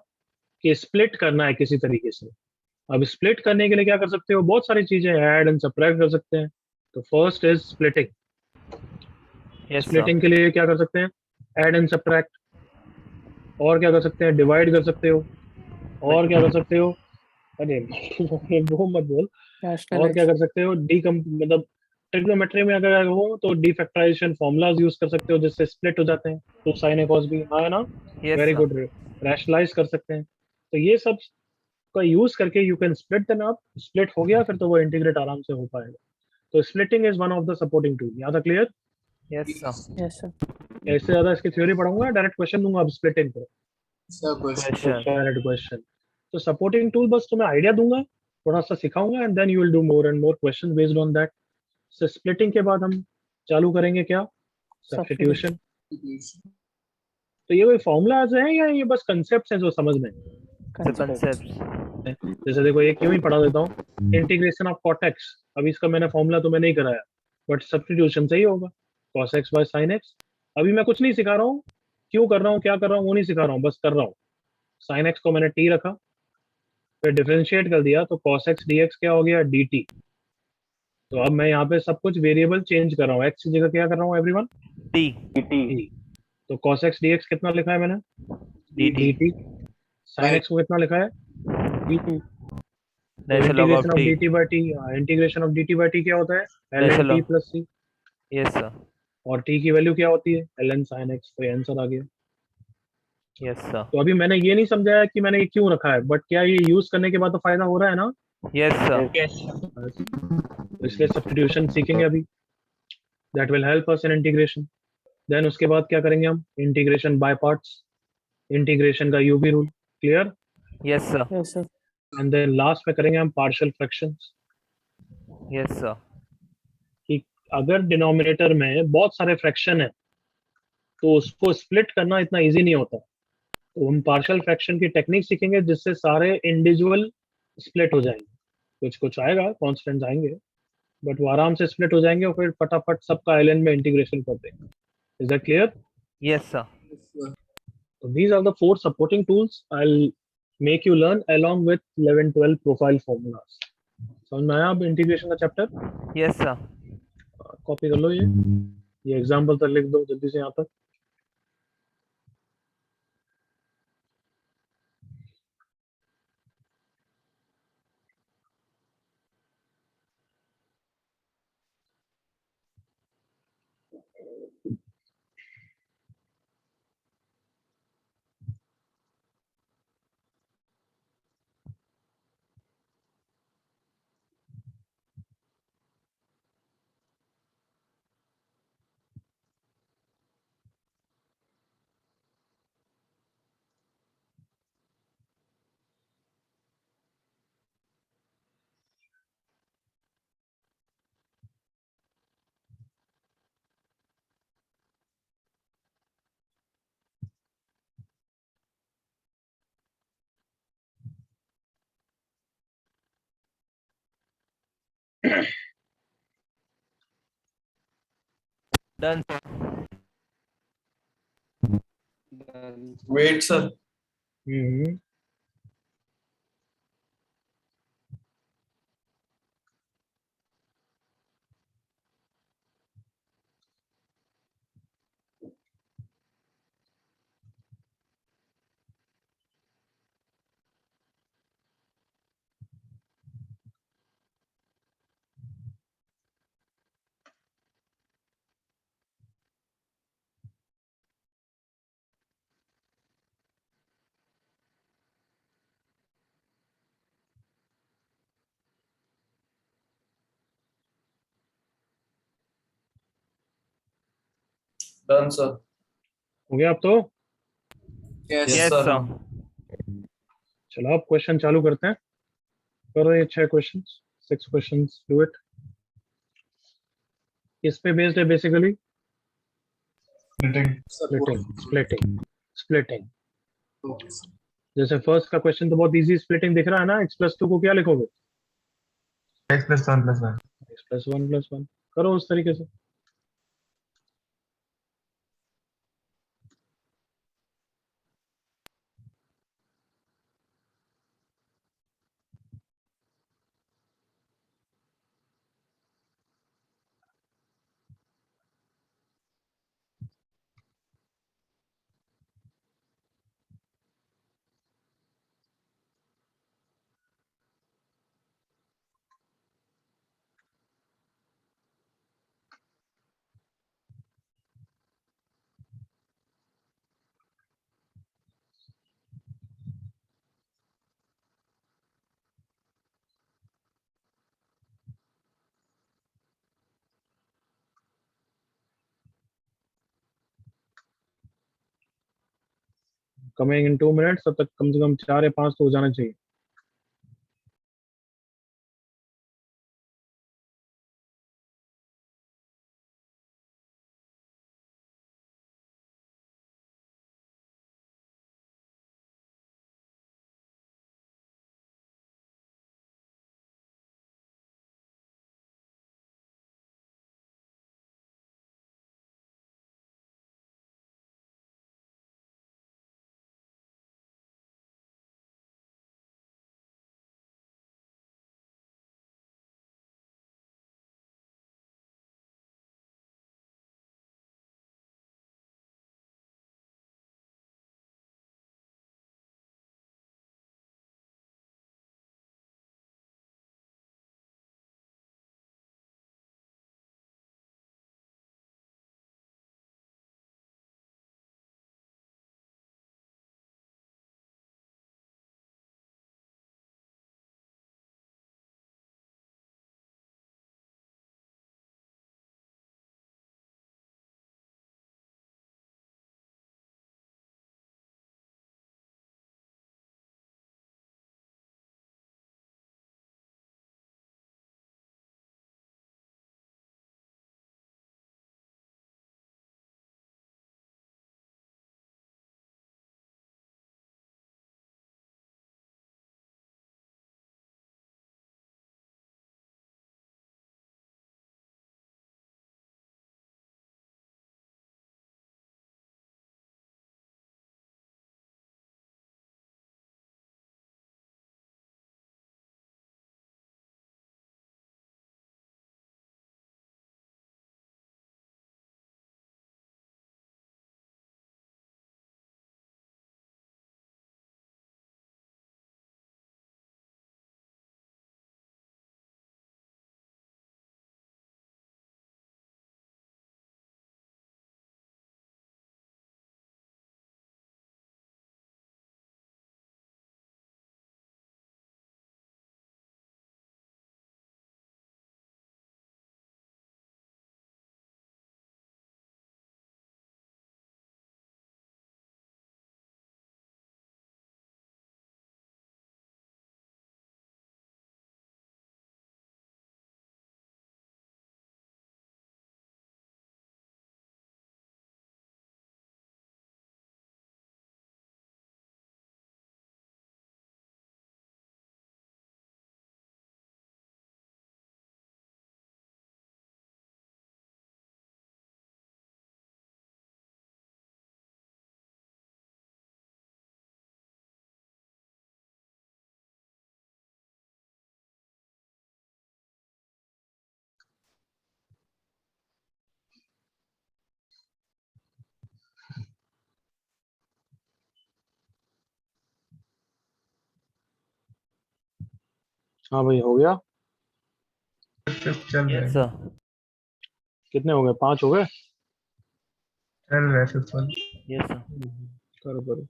कि स्प्लिट करना है किसी तरीके से। अब स्प्लिट करने के लिए क्या कर सकते हो? बहुत सारी चीजें, ऐड एंड सब्ट्रैक्ट कर सकते हैं। तो first is splitting. Yes sir. Splitting के लिए क्या कर सकते हैं? Add and subtract. और क्या कर सकते हैं? डिवाइड कर सकते हो। और क्या कर सकते हो? अरे वो मत बोल। और क्या Rationalize. कर सकते हो? मतलब ट्रिग्नोमेट्री में अगर हो तो डिफैक्टराइजेशन फॉर्मूलाज यूज कर सकते हो जिससे स्प्लिट हो जाते हैं। तो साइन ए कॉस बी, हाँ है ना? Yes very sir. Good. Rationalise कर सकते हैं। तो ये सब का यूज करके you can split them up. Split हो गया फिर तो वो इंटीग्रेट आराम से हो पाएगा। तो splitting is one of the supporting tool. याद है? Clear? Yes sir. Yes, sir. इससे ज्यादा इसकी थ्योरी पढ़ाऊंगा, डायरेक्ट क्वेश्चन दूंगा अब स्प्लिटिंग पर। sir question question. Direct question. तो सपोर्टिंग टूल बस तुम्हें आइडिया दूंगा, थोड़ा सा सिखाऊंगा, and then you will do more and more questions based on that. So splitting के बाद हम चालू करेंगे क्या? सब्स्टिट्यूशन। तो ये कोई फॉर्मूलाज है या ये बस कंसेप्ट है जो समझ में? कंसेप्ट। जैसे देखो ये क्यों ही पढ़ा देता हूँ, इंटीग्रेशन ऑफ cot x। अभी इसका मैंने फॉर्मूला तो मैं नहीं कराया, बट सब्स्टिट्यूशन सही होगा। cos x by sin x। अभी मैं कुछ नहीं सिखा रहा हूँ, क्यों कर रहा हूँ, क्या कर रहा हूँ वो नहीं सिखा रहा हूँ, बस कर रहा हूँ। sin x को मैंने t रखा, फिर डिफरेंशिएट कर दिया तो cos x dx क्या हो गया? dt। तो अब मैं यहाँ पे सब कुछ वेरिएबल चेंज कर रहा हूँ। x की जगह क्या कर रहा हूँ एवरीवन? टी। t। तो cos x dx कितना लिखा है मैंने? dt dt। sin x को कितना लिखा है? dt। तो natural log of integration of t, dt by t, integration of dt by t क्या होता है? ln natural t plus c। Yes sir, और t की वैल्यू क्या होती है? ln sin x। तो ये आंसर आ गया। यस सर, तो अभी मैंने ये नहीं समझाया कि मैंने ये क्यों रखा है, बट क्या ये यूज करने के बाद तो फायदा हो रहा है ना? Yes sir, Yes, sir. तो इसलिए सब्स्टिट्यूशन सीखेंगे अभी, that will help us in integration. Then उसके बाद क्या करेंगे हम? इंटीग्रेशन बाय पार्ट्स, इंटीग्रेशन का UV rule. Clear? Yes sir, Yes, sir. And then last में करेंगे हम पार्शियल फ्रैक्शंस, यस सर, कि अगर डिनोमिनेटर में बहुत सारे फ्रैक्शन है तो उसको स्प्लिट करना इतना इजी नहीं होता। तो हम पार्शियल फ्रैक्शन की टेक्निक सीखेंगे जिससे सारे इंडिविजुअल स्प्लिट हो जाएंगे। कुछ कुछ आएगा, कॉन्स्टेंट्स आएंगे, बट वो आराम से स्प्लिट हो जाएंगे और फिर फटाफट सबका एलएन में इंटीग्रेशन कर देंगे। Is that clear? Yes sir, Yes, sir. So these are the 4 supporting tools I'll make you learn along with 11-12 profile formulas. समझ में आया अब इंटीग्रेशन का चैप्टर? यस सर, कॉपी कर लो ये एग्जांपल तक लिख दो जल्दी से यहाँ तक। डन। Wait, sir. हम्म Done, sir. हो गया अब तो? Yes. Yes, yes sir. Sir, चलो अब क्वेश्चन चालू करते हैं। करो ये 6 क्वेश्चन, 6 क्वेश्चन, डू इट। किस पे बेस्ड है basically? Splitting. Splitting, splitting, splitting. Okay, sir. जैसे फर्स्ट का क्वेश्चन तो बहुत इजी स्प्लिटिंग दिख रहा है ना, x+2 को क्या लिखोगे? X plus 1 plus 1. x+1 + 1। करो उस तरीके से। कमिंग इन 2 मिनट्स, तब तक कम से कम 4 या 5 तो हो जाना चाहिए। हाँ भाई हो गया। फिफ्थ चल रहा यस है, सर। कितने हो गए? 5 हो गए। चल रहा है फिफ्थ वन। Yes sir. करो करो।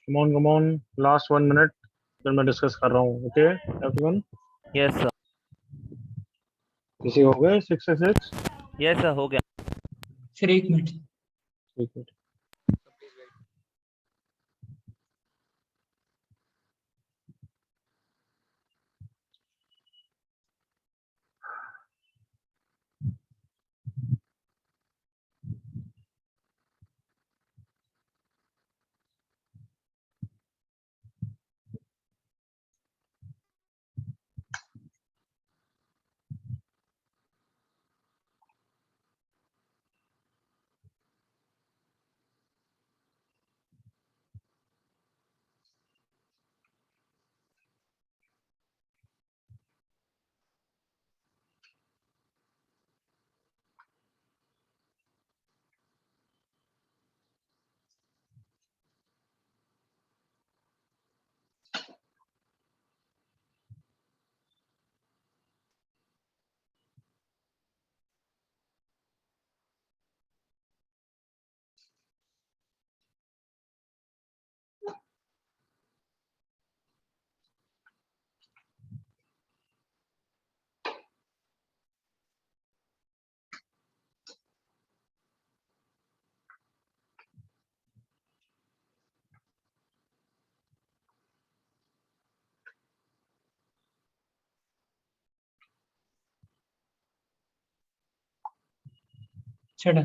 कम ऑन लास्ट 1 मिनट, फिर मैं डिस्कस कर रहा हूँ। Okay everyone. Yes sir. किसी हो गए 6 से 6? यस सर हो गया। फिर एक मिनट। ठीक है। चढ़ा।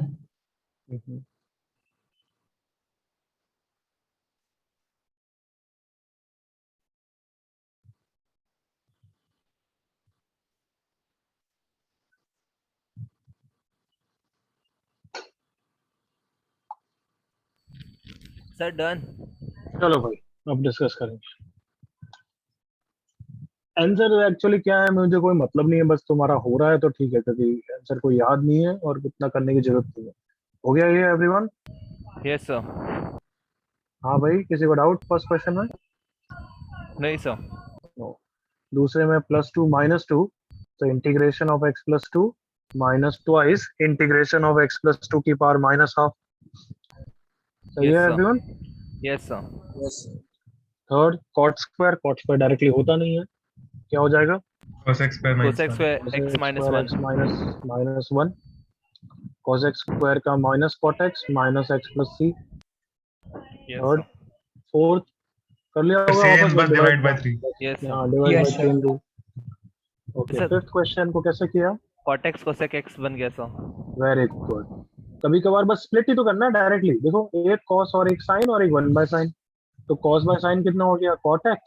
Sir done. चलो भाई अब डिस्कस करेंगे। आंसर एक्चुअली क्या है मुझे कोई मतलब नहीं है, बस तुम्हारा हो रहा है तो ठीक है, क्योंकि आंसर कोई याद नहीं है और इतना करने की जरूरत नहीं है। हो गया ये एवरीवन? Yes sir. हाँ भाई, किसी को डाउट फर्स्ट क्वेश्चन में? नहीं सर। No. दूसरे में +2 -2, तो integration of x + 2 minus twice integration of x + 2 की पावर -12। सही यस है sir. Everyone? Yes sir. Yes, sir. Third cot square directly होता नहीं है, क्या हो जाएगा? cos x square minus cosec 1. Square cos x x minus square 1। x -1। cos x square का minus cot x minus x plus c। Yes third fourth कर लिया होगा Same, वापस, but divide by 3. यस हाँ divide by Yes, sir. 3 rule. Okay, sir fifth question को कैसे किया? cot x cosec x बन गया सर। Very good. कभी कभार बस स्प्लिट ही तो करना है डायरेक्टली। देखो एक cos और एक sin और एक 1 बाय sin। तो cos बाय sin कितना हो गया cot x,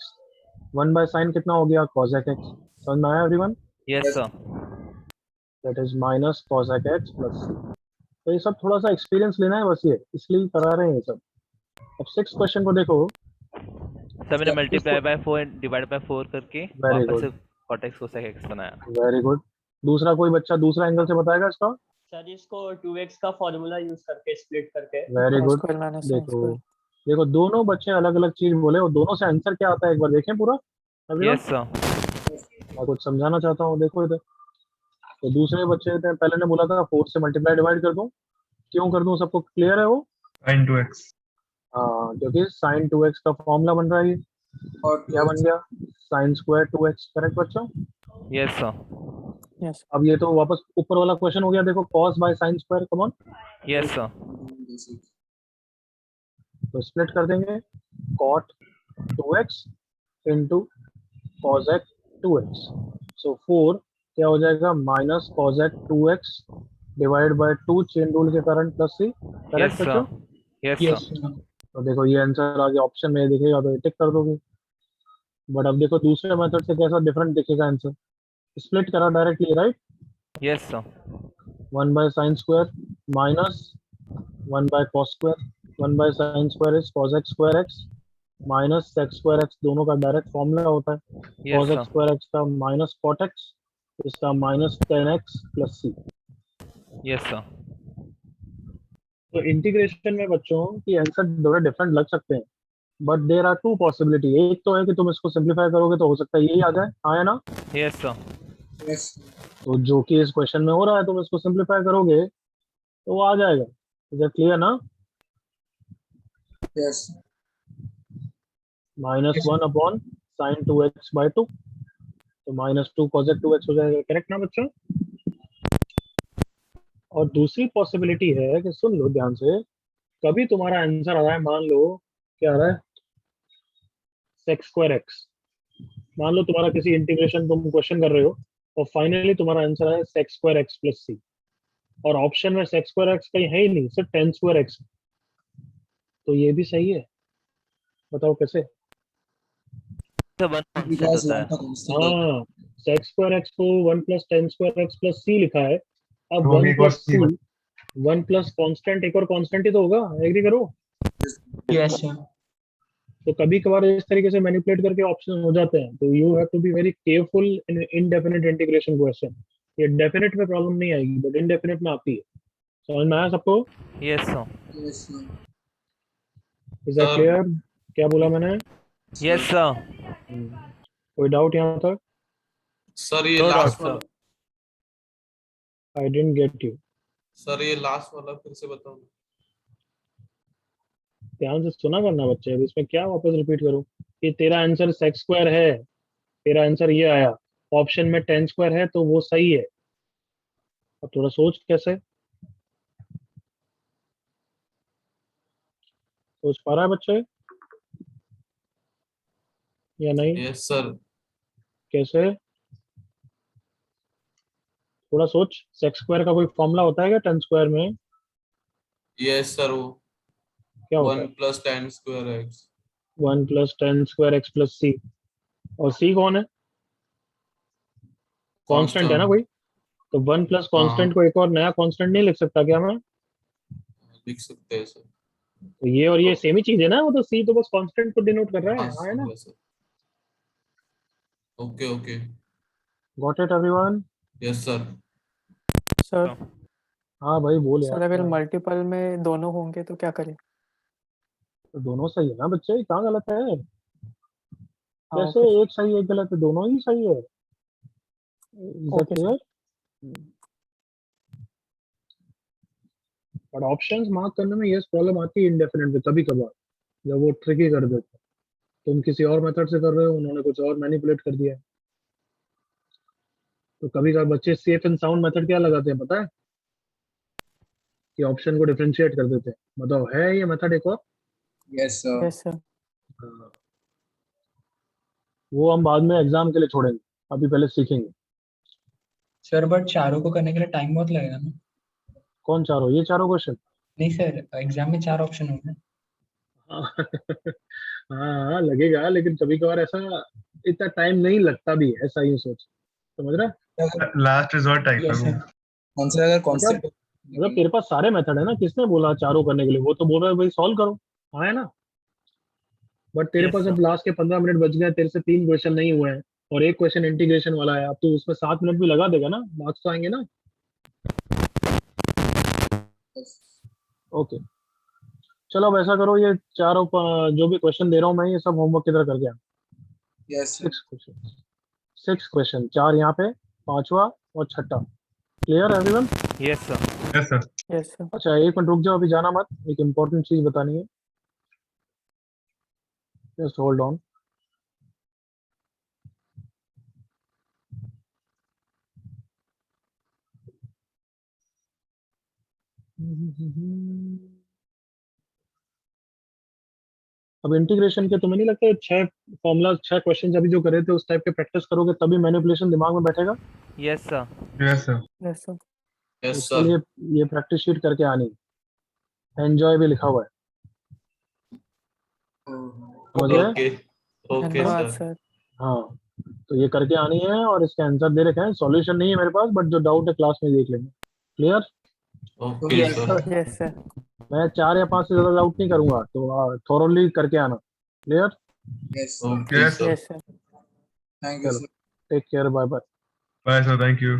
1 बाय sin कितना हो गया cosec x। समझ में आया everyone? Yes sir. That is minus cosec x plus c। तो ये सब थोड़ा सा एक्सपीरियंस लेना है बस, ये इसलिए करा रहे हैं ये सब। अब सिक्स क्वेश्चन को देखो। सर मैंने multiply by 4 and divide by 4 करके वेरी वापस से good, cot x cosec x बनाया। Very good. दूसरा कोई बच्चा दूसरा एंगल से बताएगा इसका? सर इसको 2x का फॉर्मूला यूज करके स्प्लिट करके। Very cos good. square minus sin देखो square. देखो दोनों बच्चे अलग अलग चीज बोले और दोनों से आंसर क्या आता है एक बार देखें पूरा। Everyone, yes sir. मैं कुछ समझाना चाहता हूँ, देखो इधर। तो दूसरे बच्चे ने पहले ने बोला था 4 से मल्टीप्लाई डिवाइड कर दूं। क्यों कर दूं, सबको क्लियर है वो? Sin 2x. हाँ, क्योंकि sin 2x का फॉर्मूला बन रहा है ये। और क्या बन गया? sin square 2x। करेक्ट बच्चों? Yes sir. Yes. अब ये तो वापस ऊपर वाला क्वेश्चन हो गया। देखो cos by sin square, come on. Yes sir. तो स्प्लिट कर देंगे cot 2x into cosec 2x। सो 4 क्या हो जाएगा minus cosec 2x divide by 2 chain rule के कारण प्लस c। यस करेक्ट बच्चों? Sir. Yes Yes, sir. sir. तो देखो ये आंसर आगे ऑप्शन में दिखेगा तो टिक कर दोगे। बट अब देखो दूसरे मेथड से कैसा डिफरेंट दिखेगा आंसर। स्प्लिट करा directly, right? Yes sir. 1 by sin square minus 1 by cos square. 1 by sin square is cosec square x minus sec square x। दोनों का डायरेक्ट फॉर्मूला होता है। Yes cosec sir. Square x का minus cot x, इसका minus 10x plus c। Yes sir. तो integration में बच्चों की आंसर थोड़े डिफरेंट लग सकते हैं, but there are two possibility. एक तो है कि तुम इसको सिंप्लीफाई करोगे तो हो सकता है यही आ जाए, हाँ या ना? Yes sir. यस तो जो कि इस क्वेश्चन में हो रहा है, तुम इसको सिंप्लीफाई करोगे तो वो आ जाएगा। इज दैट क्लियर ना? Yes minus Yes. 1 upon sine 2x by 2, तो माइनस 2 cosec 2x हो जाएगा। करेक्ट ना बच्चों? और दूसरी पॉसिबिलिटी है कि सुन लो ध्यान से, कभी तुम्हारा आंसर आ रहा है, मान लो क्या आ रहा है sec स्क्वायर x। मान लो तुम्हारा किसी इंटीग्रेशन तुम क्वेश्चन कर रहे हो और फाइनली तुम्हारा आंसर है sec square x plus c, और ऑप्शन में sec स्क्वायर x कहीं है ही नहीं, सिर्फ tan स्क्वायर x। तो ये भी सही है, बताओ कैसे? सर 1 कांस्टेंट बिकॉज़ होता वन है। का कांस्टेंट होता हाँ, sec स्क्वायर x को 1 plus tan square x plus c लिखा है। अब वो 1 भी एक प्लस और c, 1 प्लस कांस्टेंट एक और कांस्टेंट ही तो होगा, एग्री करो? Yes, sir. तो कभी कभार इस तरीके से मैनिपुलेट करके ऑप्शन हो जाते हैं। तो you have to be very careful in indefinite integration question. ये डेफिनेट में प्रॉब्लम नहीं आएगी बट इनडेफिनिट में आती है। समझ में आया सबको? Yes sir. है। Yes is that clear? क्या बोला मैंने? Yes sir. कोई डाउट यहाँ तक? सर ये नो डाउट लास्ट सर। वाला, I didn't get you. Sir ये लास्ट वाला फिर से बताओ। ध्यान से सुना करना बच्चे, अब इसमें क्या वापस रिपीट करूं कि तेरा आंसर सेक्स स्क्वायर है, तेरा आंसर ये आया, ऑप्शन में टेन स्क्वायर है तो वो सही है। अब थोड़ा सोच कैसे, सोच पा रहा है बच्चे या नहीं? Yes sir. कैसे? थोड़ा सोच, सेक्स स्क्वायर का कोई फॉर्मूला होता है क्या टेन स्क्वायर में? यस सर, वो क्या होता 1 है? Plus tan square x। 1 plus tan square x plus c. और सी कौन है? कांस्टेंट है ना कोई? तो 1 प्लस कांस्टेंट को एक और नया कांस्टेंट नहीं लिख सकता क्या मैं? लिख सकते हैं सर। तो ये और ये सेम ही चीज है ना, वो तो सी तो बस कांस्टेंट को डिनोट कर रहा है, हाँ है ना? हाँ sir. Okay okay. Got it everyone? Yes sir. Sir हाँ भाई बोल यार। सर अगर मल्टीपल में दोनों होंगे तो क्या करें? तो दोनों सही है ना बच्चे, कहाँ गलत है? हाँ कैसे ओके एक सही एक गलत है? दोनों ही सही है। Okay sir. और ऑप्शंस मार्क करने में ये प्रॉब्लम आती है इंडेफिनिट में कभी कभार, जब वो ट्रिकी कर देते हैं। तुम किसी और मेथड से कर रहे हो, उन्होंने कुछ और मैनिपुलेट कर दिया है। तो कभी कभार बच्चे सेफ एंड साउंड मेथड क्या लगाते हैं पता है? कि ऑप्शन को डिफरेंशिएट कर देते हैं। बताओ है ये मेथड एक और? Yes, sir. Yes, sir. हाँ। वो हम बाद में एग्जाम के लिए छोड़ेंगे, अभी पहले सीखेंगे। सर बट चारों को करने के लिए टाइम बहुत लगेगा ना? कौन चारों? ये चारों क्वेश्चन? नहीं सर, एग्जाम में 4 ऑप्शन होंगे। हाँ लगेगा, लेकिन कभी कभार ऐसा इतना टाइम नहीं लगता भी है, ऐसा ही सोच, समझ रहा है? लास्ट रिजॉर्ट टाइप है Yes, वो। sir. आंसर अगर कॉन्सेप्ट मतलब तेरे पास सारे मेथड है ना, किसने बोला चारों करने के लिए? वो तो बोल रहा है भाई सॉल्व करो, हाँ है ना? बट तेरे Yes, पास sir. अब लास्ट के 15 मिनट बच गए, तेरे से 3 क्वेश्चन नहीं हुए हैं और एक क्वेश्चन इंटीग्रेशन वाला है, अब तो उसमें 7 मिनट भी लगा देगा ना, मार्क्स तो आएंगे ना। ओके चलो अब ऐसा करो, ये चारों जो भी क्वेश्चन दे रहा हूँ मैं, ये सब होमवर्क की तरह करके आ। Yes, sir. 6 क्वेश्चन, 4 यहाँ पे, 5वां और 6ठा। Clear everyone? Yes, sir. Yes sir. Yes, sir. अच्छा एक मिनट रुक जाओ, अभी जाना मत, एक इम्पोर्टेंट चीज बतानी है, जस्ट होल्ड ऑन। अब इंटीग्रेशन के तुम्हें नहीं लगता है 6 फॉर्मूला 6 क्वेश्चन अभी जो करे थे उस टाइप के प्रैक्टिस करोगे तभी मैनिपुलेशन दिमाग में बैठेगा? Yes, sir. Yes sir. Yes, sir. Yes इसके सर। लिए ये प्रैक्टिस शीट करके आनी, एंजॉय भी लिखा हुआ है, समझ गए? ओके ओके धन्यवाद सर। सर. हाँ तो ये करके आनी है और इसके आंसर दे रखे हैं, सॉल्यूशन नहीं है मेरे पास, बट जो डाउट है क्लास में देख लेंगे। Clear? Okay Yes, sir. Yes, sir. मैं 4 या 5 से ज्यादा डाउट नहीं करूंगा, तो थोरोली करके आना। Clear? Yes, sir. Okay Yes. Sir. Yes, sir. Thank you, चलो sir. Take care, bye bye. Bye sir, thank you.